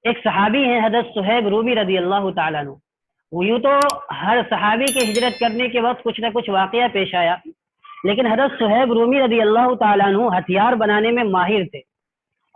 ایک صحابی ہیں حضرت صہیب رومی رضی اللہ تعالیٰ عنہ. وہ یوں تو ہر صحابی کے ہجرت کرنے کے وقت کچھ نہ کچھ واقعہ پیش آیا، لیکن حضرت صہیب رومی رضی اللہ تعالیٰ عنہ ہتھیار بنانے میں ماہر تھے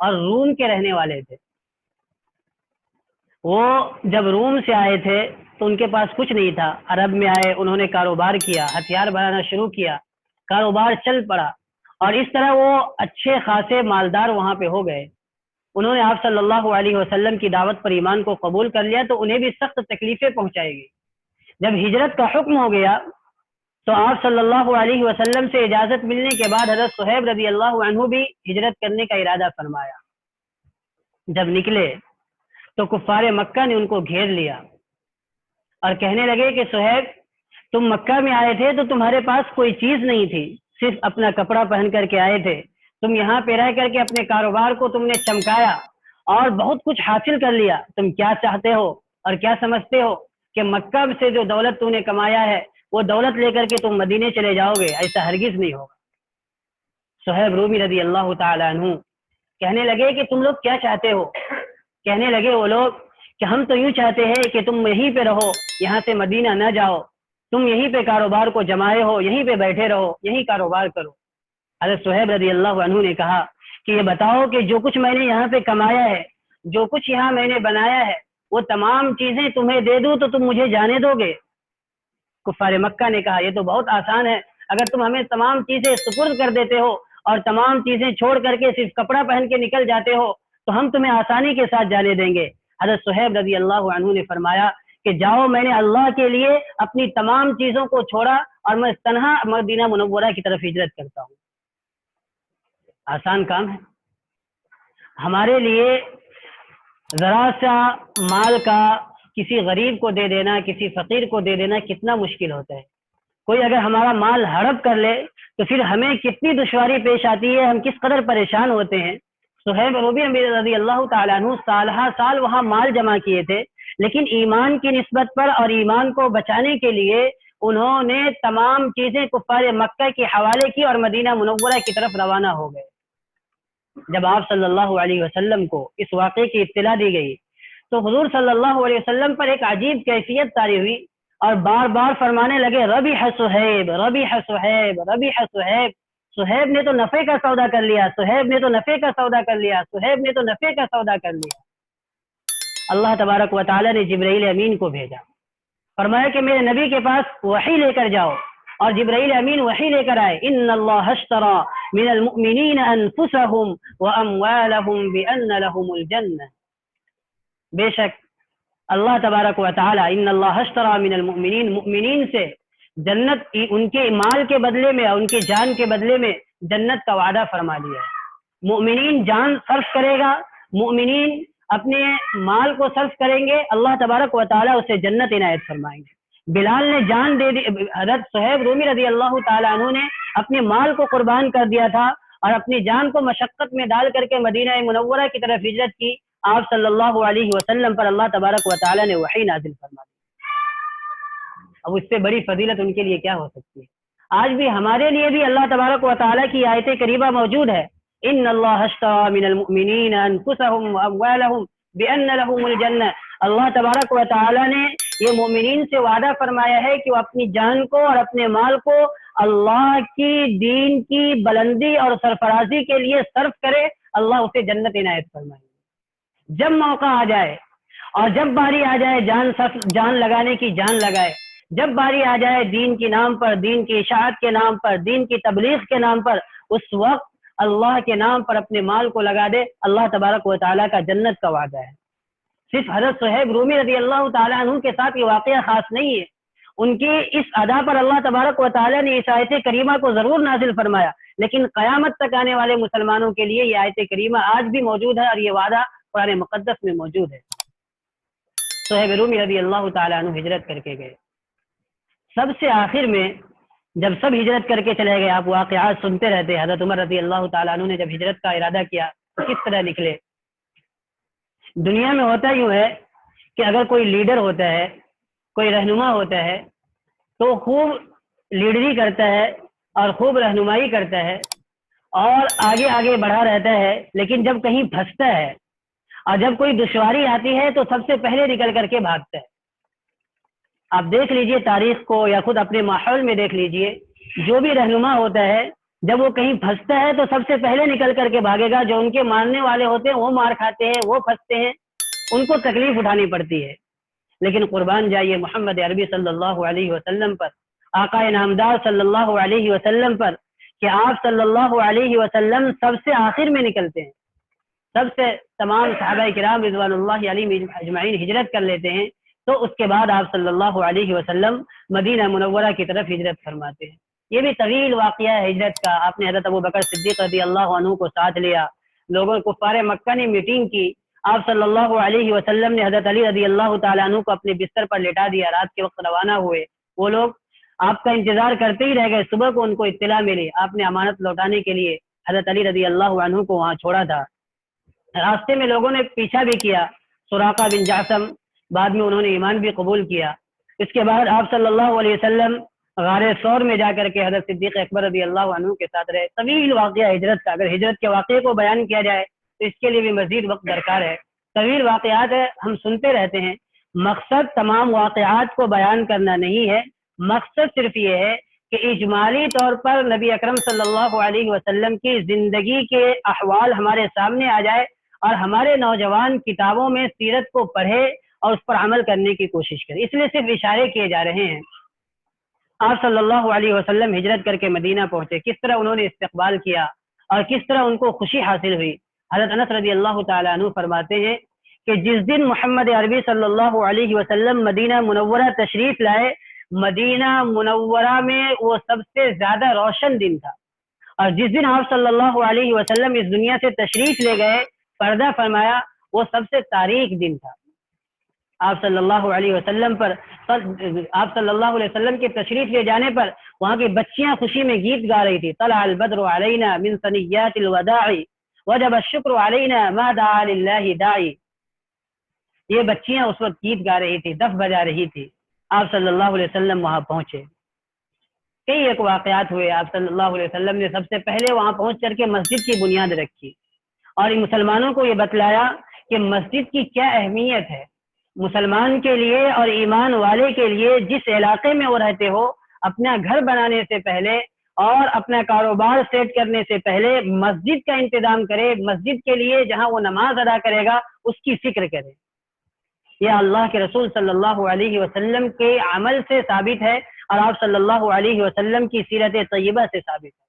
اور روم کے رہنے والے تھے. وہ جب روم سے آئے تھے تو ان کے پاس کچھ نہیں تھا. عرب میں آئے، انہوں نے کاروبار کیا، ہتھیار بنانا شروع کیا، کاروبار چل پڑا اور اس طرح وہ اچھے خاصے مالدار وہاں پہ ہو گئے. انہوں نے آپ صلی اللہ علیہ وسلم کی دعوت پر ایمان کو قبول کر لیا تو انہیں بھی سخت تکلیفیں پہنچائے گی. جب ہجرت کا حکم ہو گیا تو آپ صلی اللہ علیہ وسلم سے اجازت ملنے کے بعد حضرت صہیب رضی اللہ عنہ بھی ہجرت کرنے کا ارادہ فرمایا. جب نکلے تو کفار مکہ نے ان کو گھیر لیا اور کہنے لگے کہ صہیب، تم مکہ میں آئے تھے تو تمہارے پاس کوئی چیز نہیں تھی، صرف اپنا کپڑا پہن کر کے آئے تھے. تم یہاں پہ رہ کر کے اپنے کاروبار کو تم نے چمکایا اور بہت کچھ حاصل کر لیا. تم کیا چاہتے ہو اور کیا سمجھتے ہو کہ مکہ سے جو دولت تم نے کمایا ہے وہ دولت لے کر کے تم مدینے چلے جاؤ گے؟ ایسا ہرگز نہیں ہوگا. صہیب رومی رضی اللہ تعالی عنہ کہنے لگے کہ تم لوگ کیا چاہتے ہو؟ کہنے لگے وہ لوگ کہ ہم تو یوں چاہتے ہیں کہ تم یہیں پہ رہو، یہاں سے مدینہ نہ جاؤ، تم یہیں پہ کاروبار کو جمائے ہو، یہیں پہ بیٹھے رہو، یہیں کاروبار کرو. حضرت صہیب رضی اللہ عنہ نے کہا کہ یہ بتاؤ کہ جو کچھ میں نے یہاں پہ کمایا ہے، جو کچھ یہاں میں نے بنایا ہے، وہ تمام چیزیں تمہیں دے دوں تو تم مجھے جانے دو گے؟ کفار مکہ نے کہا یہ تو بہت آسان ہے، اگر تم ہمیں تمام چیزیں سپرد کر دیتے ہو اور تمام چیزیں چھوڑ کر کے صرف کپڑا پہن کے نکل جاتے ہو تو ہم تمہیں آسانی کے ساتھ جانے دیں گے. حضرت صہیب رضی اللہ عنہ نے فرمایا کہ جاؤ، میں نے اللہ کے لیے اپنی تمام چیزوں کو چھوڑا اور میں تنہا مدینہ منورہ کی طرف ہجرت کرتا ہوں. آسان کام ہے. ہمارے لیے ذرا سا مال کا کسی غریب کو دے دینا، کسی فقیر کو دے دینا کتنا مشکل ہوتا ہے. کوئی اگر ہمارا مال ہڑپ کر لے تو پھر ہمیں کتنی دشواری پیش آتی ہے، ہم کس قدر پریشان ہوتے ہیں. صہیب رومی رضی اللہ تعالیٰ عنہ سال ہر سال وہاں مال جمع کیے تھے، لیکن ایمان کی نسبت پر اور ایمان کو بچانے کے لیے انہوں نے تمام چیزیں کفار مکہ کے حوالے کی اور مدینہ منورہ کی طرف روانہ ہو گئے. جب آپ صلی اللہ علیہ وسلم کو اس واقعے کی اطلاع دی گئی تو حضور صلی اللہ علیہ وسلم پر ایک عجیب کیفیت طاری ہوئی اور بار بار فرمانے لگے ربح صہیب، ربح صہیب، ربح صہیب. صہیب نے تو نفع کا سودا کر لیا، صہیب نے تو نفع کا سودا کر لیا، صہیب نے تو نفع کا سودا کر لیا. اللہ تبارک و تعالی نے جبرائیل امین کو بھیجا، فرمایا کہ میرے نبی کے پاس وحی لے کر جاؤ، اور جبرائیل امین وحی لے کر آئے. ان اللہ اشترى من المؤمنین انفسهم واموالهم بان لهم الجنہ. بے شک اللہ تبارک و تعالی ان اللہ اشترى من المؤمنین، مؤمنین سے جنت، ان کے مال کے بدلے میں اور ان کے جان کے بدلے میں جنت کا وعدہ فرما لیا ہے. مؤمنین جان صرف کرے گا، مؤمنین اپنے مال کو صرف کریں گے، اللہ تبارک و تعالی اسے جنت عنایت فرمائیں گے. بلال نے جان دے دی، حضرت صہیب رومی رضی اللہ تعالیٰ عنہ نے اپنے مال کو قربان کر دیا تھا اور اپنی جان کو مشقت میں ڈال کر کے مدینہ منورہ کی طرف ہجرت کی. آپ صلی اللہ علیہ وسلم پر اللہ تبارک و تعالیٰ نے وحی نازل فرما دی. اب اس سے بڑی فضیلت ان کے لیے کیا ہو سکتی ہے؟ آج بھی ہمارے لیے بھی اللہ تبارک و تعالیٰ کی آیت کریمہ موجود ہے. ان اللہ اشتری من المؤمنین انفسهم واموالهم بان لهم الجنہ. اللہ تبارک و تعالیٰ نے یہ مومنین سے وعدہ فرمایا ہے کہ وہ اپنی جان کو اور اپنے مال کو اللہ کی دین کی بلندی اور سرفرازی کے لیے صرف کرے، اللہ اسے جنت عنایت فرمائے. جب موقع آ جائے اور جب باری آ جائے جان لگانے کی جان لگائے، جب باری آ جائے دین کے نام پر، دین کی اشاعت کے نام پر، دین کی تبلیغ کے نام پر، اس وقت اللہ کے نام پر اپنے مال کو لگا دے. اللہ تبارک و تعالیٰ کا جنت کا وعدہ ہے. صرف حضرت صہیب رومی رضی اللہ تعالیٰ عنہ کے ساتھ یہ واقعہ خاص نہیں ہے، ان کی اس ادا پر اللہ تبارک و تعالیٰ نے اس آیت کریمہ کو ضرور نازل فرمایا، لیکن قیامت تک آنے والے مسلمانوں کے لیے یہ آیت کریمہ آج بھی موجود ہے اور یہ وعدہ قرآن مقدس میں موجود ہے. صہیب رومی رضی اللہ تعالیٰ عنہ ہجرت کر کے گئے. سب سے آخر میں جب سب ہجرت کر کے چلے گئے، آپ واقعات سنتے رہتے، حضرت عمر رضی اللہ تعالیٰ عنہ نے جب ہجرت کا ارادہ کیا تو کس طرح نکلے. دنیا میں ہوتا یوں ہے کہ اگر کوئی لیڈر ہوتا ہے، کوئی رہنما ہوتا ہے تو خوب لیڈری کرتا ہے اور خوب رہنمائی کرتا ہے اور آگے آگے بڑھا رہتا ہے، لیکن جب کہیں پھنستا ہے اور جب کوئی دشواری آتی ہے تو سب سے پہلے نکل کر کے بھاگتا ہے. آپ دیکھ لیجئے تاریخ کو یا خود اپنے ماحول میں دیکھ لیجئے، جو بھی رہنما ہوتا ہے جب وہ کہیں پھنستا ہے تو سب سے پہلے نکل کر کے بھاگے گا. جو ان کے ماننے والے ہوتے ہیں وہ مار کھاتے ہیں، وہ پھنستے ہیں، ان کو تکلیف اٹھانی پڑتی ہے. لیکن قربان جائیے محمد عربی صلی اللہ علیہ وسلم پر، آقا نامدار صلی اللہ علیہ وسلم پر، کہ آپ صلی اللہ علیہ وسلم سب سے آخر میں نکلتے ہیں. سب سے تمام صحابہ کرام رضوان اللہ علیہم اجمعین ہجرت کر لیتے ہیں، تو اس کے بعد آپ صلی اللہ علیہ وسلم مدینہ منورہ کی طرف ہجرت فرماتے ہیں. یہ بھی طویل واقعہ ہے ہجرت کا. آپ نے حضرت ابو بکر صدیق رضی اللہ عنہ کو ساتھ لیا، لوگوں کفار مکہ نے میٹنگ کی، آپ صلی اللہ علیہ وسلم نے حضرت علی رضی اللہ تعالیٰ عنہ کو اپنے بستر پر لٹا دیا، رات کے وقت روانہ ہوئے. وہ لوگ آپ کا انتظار کرتے ہی رہ گئے. صبح کو ان کو اطلاع ملی، آپ نے امانت لوٹانے کے لیے حضرت علی رضی اللہ عنہ کو وہاں چھوڑا تھا. راستے میں لوگوں نے پیچھا بھی کیا، سراقہ بن جعصم، بعد میں انہوں نے ایمان بھی قبول کیا. اس کے بعد آپ صلی اللہ علیہ وسلم غار ثور میں جا کر کے حضرت صدیق اکبر رضی اللہ عنہ کے ساتھ رہے. طویل واقعہ ہجرت کا، اگر ہجرت کے واقعے کو بیان کیا جائے تو اس کے لیے بھی مزید وقت درکار ہے. طویل واقعات ہے، ہم سنتے رہتے ہیں. مقصد تمام واقعات کو بیان کرنا نہیں ہے، مقصد صرف یہ ہے کہ اجمالی طور پر نبی اکرم صلی اللہ علیہ وسلم کی زندگی کے احوال ہمارے سامنے آ جائے اور ہمارے نوجوان کتابوں میں سیرت کو پڑھے اور اس پر عمل کرنے کی کوشش کرے. اس لیے صرف اشارے کیے جا رہے ہیں. آپ صلی اللہ علیہ وسلم ہجرت کر کے مدینہ پہنچے، کس طرح انہوں نے استقبال کیا اور کس طرح ان کو خوشی حاصل ہوئی. حضرت انس رضی اللہ تعالیٰ عنہ فرماتے ہیں کہ جس دن محمد عربی صلی اللہ علیہ وسلم مدینہ منورہ تشریف لائے، مدینہ منورہ میں وہ سب سے زیادہ روشن دن تھا. اور جس دن آپ صلی اللہ علیہ وسلم اس دنیا سے تشریف لے گئے، پردہ فرمایا، وہ سب سے تاریک دن تھا. آپ صلی اللہ علیہ وسلم پر، آپ صلی اللہ علیہ وسلم کے تشریف لے جانے پر وہاں کی بچیاں خوشی میں گیت گا رہی تھی. طلع البدر علینا من ثنیات الوداع وجب الشکر علینا ما دعا للہ داعی. یہ بچیاں اس وقت گیت گا رہی تھی، دف بجا رہی تھی. آپ صلی اللہ علیہ وسلم وہاں پہنچے. کئی ایک واقعات ہوئے. آپ صلی اللہ علیہ وسلم نے سب سے پہلے وہاں پہنچ کر کے مسجد کی بنیاد رکھی اور مسلمانوں کو یہ بتلایا کہ مسجد کی کیا اہمیت ہے. مسلمان کے لیے اور ایمان والے کے لیے جس علاقے میں وہ رہتے ہو، اپنا گھر بنانے سے پہلے اور اپنا کاروبار سیٹ کرنے سے پہلے مسجد کا انتظام کرے. مسجد کے لیے جہاں وہ نماز ادا کرے گا اس کی فکر کرے. یہ اللہ کے رسول صلی اللہ علیہ وسلم کے عمل سے ثابت ہے اور آپ صلی اللہ علیہ وسلم کی سیرت طیبہ سے ثابت ہے.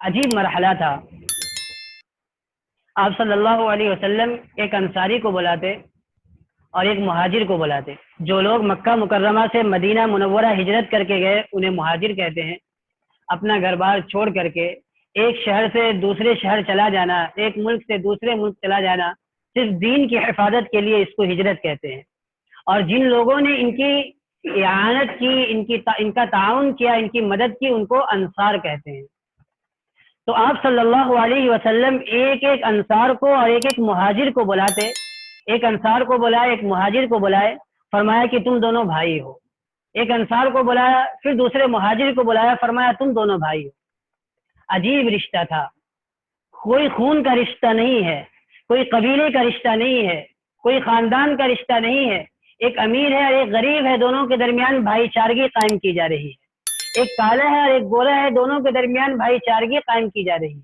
عجیب مرحلہ تھا. آپ صلی اللہ علیہ وسلم ایک انصاری کو بلاتے اور ایک مہاجر کو بلاتے. جو لوگ مکہ مکرمہ سے مدینہ منورہ ہجرت کر کے گئے انہیں مہاجر کہتے ہیں. اپنا گھر بار چھوڑ کر کے ایک شہر سے دوسرے شہر چلا جانا، ایک ملک سے دوسرے ملک چلا جانا، صرف دین کی حفاظت کے لیے اس کو ہجرت کہتے ہیں. اور جن لوگوں نے ان کی اعانت کی، ان کا تعاون کیا، ان کی مدد کی، ان کو انصار کہتے ہیں. تو آپ صلی اللہ علیہ وسلم ایک ایک انصار کو اور ایک ایک مہاجر کو بلاتے. ایک انصار کو بلائے، ایک مہاجر کو بلائے، فرمایا کہ تم دونوں بھائی ہو. ایک انصار کو بلایا، پھر دوسرے مہاجر کو بلایا، فرمایا تم دونوں بھائی ہو. عجیب رشتہ تھا. کوئی خون کا رشتہ نہیں ہے، کوئی قبیلے کا رشتہ نہیں ہے، کوئی خاندان کا رشتہ نہیں ہے. ایک امیر ہے اور ایک غریب ہے، دونوں کے درمیان بھائی چارگی قائم کی جا رہی ہے. ایک کالا ہے اور ایک گورا ہے، دونوں کے درمیان بھائی چارگی قائم کی جا رہی ہے.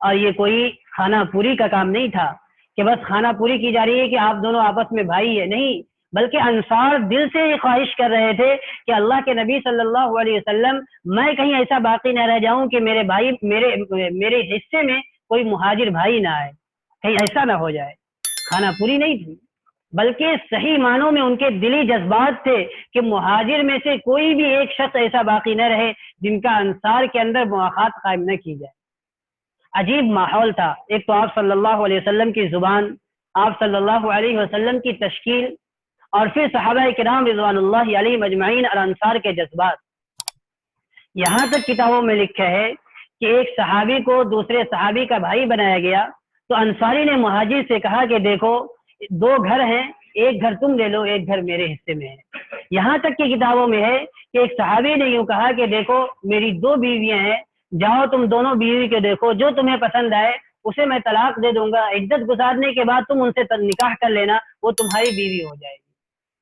اور یہ کوئی کھانا پوری کا کام نہیں تھا کہ بس کھانا پوری کی جا رہی ہے کہ آپ دونوں آپس میں بھائی ہے، نہیں، بلکہ انصار دل سے یہ خواہش کر رہے تھے کہ اللہ کے نبی صلی اللہ علیہ وسلم، میں کہیں ایسا باقی نہ رہ جاؤں کہ میرے بھائی میرے حصے میں کوئی مہاجر بھائی نہ آئے، کہیں ایسا نہ ہو جائے. کھانا پوری نہیں تھی، بلکہ صحیح معنوں میں ان کے دلی جذبات تھے کہ مہاجر میں سے کوئی بھی ایک شخص ایسا باقی نہ رہے جن کا انصار کے اندر مواخات قائم نہ کی جائے. عجیب ماحول تھا. ایک تو آپ صلی اللہ علیہ وسلم کی زبان، آپ صلی اللہ علیہ وسلم کی تشکیل، اور پھر صحابہ کرام رضوان اللہ علیہ مجمعین اور انصار کے جذبات. یہاں تک کتابوں میں لکھا ہے کہ ایک صحابی کو دوسرے صحابی کا بھائی بنایا گیا تو انصاری نے مہاجر سے کہا کہ دیکھو، دو گھر ہیں، ایک گھر تم لے لو، ایک گھر میرے حصے میں ہے. یہاں تک کہ کتابوں میں ہے کہ ایک صحابی نے یوں کہا کہ دیکھو، میری دو بیویاں ہیں، جاؤ تم دونوں بیوی کے دیکھو، جو تمہیں پسند آئے اسے میں طلاق دے دوں گا، عدت گزارنے کے بعد تم ان سے نکاح کر لینا، وہ تمہاری بیوی ہو جائے گی۔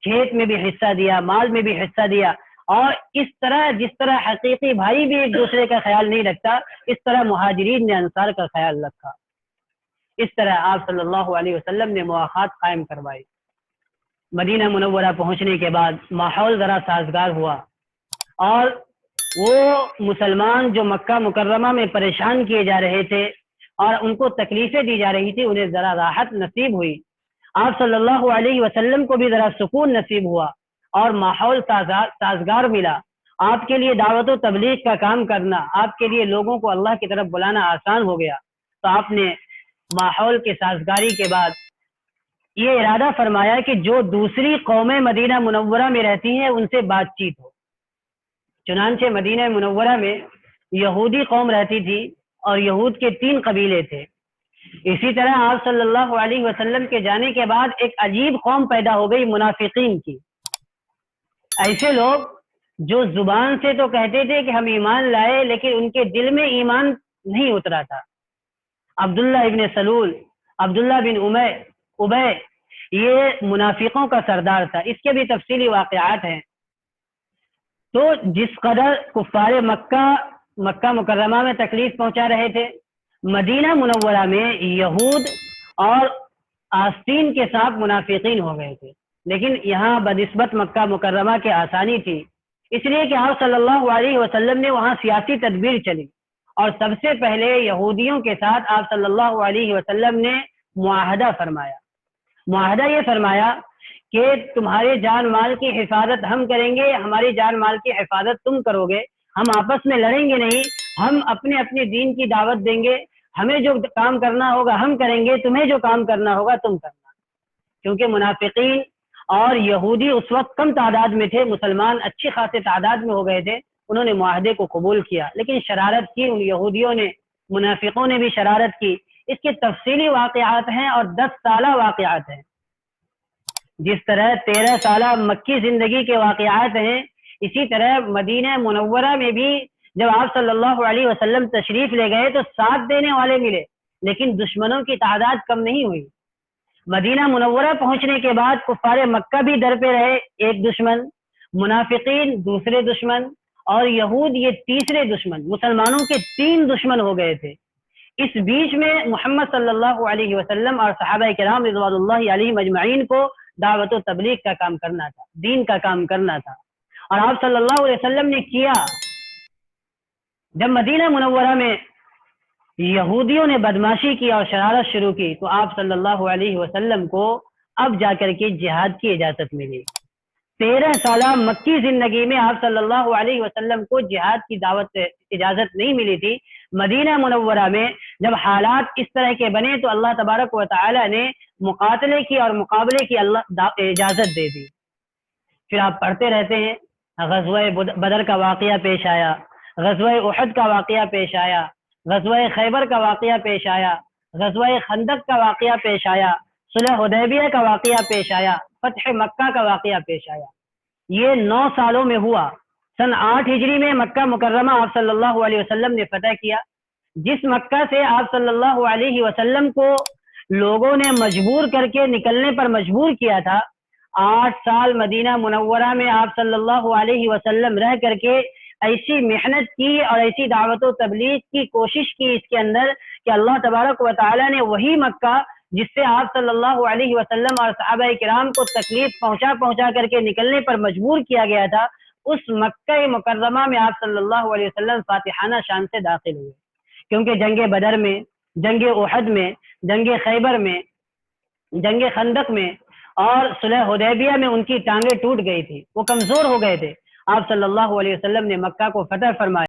کھیت میں بھی حصہ دیا، مال میں بھی حصہ دیا، اور اس طرح جس طرح حقیقی بھائی بھی ایک دوسرے کا خیال نہیں رکھتا، اس طرح مہاجرین نے انصار کا خیال رکھا۔ اس طرح آپ صلی اللہ علیہ وسلم نے مواخات قائم کروائی۔ مدینہ منورہ پہنچنے کے بعد ماحول ذرا سازگار ہوا، اور وہ مسلمان جو مکہ مکرمہ میں پریشان کیے جا رہے تھے اور ان کو تکلیفیں دی جا رہی تھی، انہیں ذرا راحت نصیب ہوئی۔ آپ صلی اللہ علیہ وسلم کو بھی ذرا سکون نصیب ہوا اور ماحول سازگار ملا۔ آپ کے لیے دعوت و تبلیغ کا کام کرنا، آپ کے لیے لوگوں کو اللہ کی طرف بلانا آسان ہو گیا۔ تو آپ نے ماحول کے سازگاری کے بعد یہ ارادہ فرمایا کہ جو دوسری قومیں مدینہ منورہ میں رہتی ہیں ان سے بات چیت ہو۔ چنانچہ مدینہ منورہ میں یہودی قوم رہتی تھی، اور یہود کے 3 قبیلے تھے۔ اسی طرح آپ صلی اللہ علیہ وسلم کے جانے کے بعد ایک عجیب قوم پیدا ہو گئی، منافقین کی۔ ایسے لوگ جو زبان سے تو کہتے تھے کہ ہم ایمان لائے، لیکن ان کے دل میں ایمان نہیں اترا تھا۔ عبداللہ ابن سلول، عبداللہ بن ابے، یہ منافقوں کا سردار تھا۔ اس کے بھی تفصیلی واقعات ہیں۔ تو جس قدر کفار مکہ مکرمہ میں تکلیف پہنچا رہے تھے، مدینہ منورہ میں یہود اور آستین کے ساتھ منافقین ہو گئے تھے، لیکن یہاں بنسبت مکہ مکرمہ کے آسانی تھی، اس لیے کہ آپ صلی اللہ علیہ وسلم نے وہاں سیاسی تدبیر چلی، اور سب سے پہلے یہودیوں کے ساتھ آپ صلی اللہ علیہ وسلم نے معاہدہ فرمایا۔ معاہدہ یہ فرمایا کہ تمہارے جان مال کی حفاظت ہم کریں گے، ہماری جان مال کی حفاظت تم کرو گے، ہم آپس میں لڑیں گے نہیں، ہم اپنے دین کی دعوت دیں گے، ہمیں جو کام کرنا ہوگا ہم کریں گے، تمہیں جو کام کرنا ہوگا تم کرنا۔ کیونکہ منافقین اور یہودی اس وقت کم تعداد میں تھے، مسلمان اچھی خاصی تعداد میں ہو گئے تھے، انہوں نے معاہدے کو قبول کیا، لیکن شرارت کی ان یہودیوں نے، منافقوں نے بھی شرارت کی۔ اس کے تفصیلی واقعات ہیں اور 10 سالہ واقعات ہیں۔ جس طرح 13 سالہ مکی زندگی کے واقعات ہیں، اسی طرح مدینہ منورہ میں بھی جب آپ صلی اللہ علیہ وسلم تشریف لے گئے تو ساتھ دینے والے ملے، لیکن دشمنوں کی تعداد کم نہیں ہوئی۔ مدینہ منورہ پہنچنے کے بعد کفار مکہ بھی در پہ رہے، ایک دشمن، منافقین دوسرے دشمن، اور یہود یہ تیسرے دشمن، مسلمانوں کے 3 دشمن ہو گئے تھے۔ اس بیچ میں محمد صلی اللہ علیہ وسلم اور صحابہ کرام رضوان اللہ علیہم اجمعین کو دعوت و تبلیغ کا کام کرنا تھا، دین کا کام کرنا تھا، اور آپ صلی اللہ علیہ وسلم نے کیا۔ جب مدینہ منورہ میں یہودیوں نے بدماشی کی اور شرارت شروع کی تو آپ صلی اللہ علیہ وسلم کو اب جا کر کے جہاد کی اجازت ملی۔ 13 سالہ مکی زندگی میں آپ صلی اللہ علیہ وسلم کو جہاد کی اجازت نہیں ملی تھی۔ مدینہ منورہ میں جب حالات اس طرح کے بنے تو اللہ تبارک و تعالی نے مقاتلے کی اور مقابلے کی اجازت دے دی۔ پھر آپ پڑھتے رہتے ہیں، غزوہ بدر کا واقعہ پیش آیا، غزوہ احد کا واقعہ پیش آیا، غزوہ خیبر کا واقعہ پیش آیا، غزوہ خندق کا واقعہ پیش آیا، صلح حدیبیہ کا واقعہ پیش آیا، فتح مکہ کا واقعہ پیش آیا۔ یہ 9 سالوں میں ہوا۔ سن 8 ہجری میں مکہ مکرمہ آپ صلی اللہ علیہ وسلم نے فتح کیا۔ جس مکہ سے آپ صلی اللہ علیہ وسلم کو لوگوں نے مجبور کر کے نکلنے پر مجبور کیا تھا، 8 سال مدینہ منورہ میں آپ صلی اللہ علیہ وسلم رہ کر کے ایسی محنت کی اور ایسی دعوت و تبلیغ کی کوشش کی اس کے اندر کہ اللہ تبارک و تعالی نے وہی مکہ جس سے آپ صلی اللہ علیہ وسلم اور صحابہ کرام کو تکلیف پہنچا کر کے نکلنے پر مجبور کیا گیا تھا، اس مکہ مکرمہ میں آپ صلی اللہ علیہ وسلم فاتحانہ شان سے داخل ہوئے۔ کیونکہ جنگ بدر میں، جنگ احد میں، جنگ خیبر میں، جنگ خندق میں اور صلح حدیبیہ میں ان کی ٹانگیں ٹوٹ گئی تھی، وہ کمزور ہو گئے تھے۔ آپ صلی اللہ علیہ وسلم نے مکہ کو فتح فرمایا۔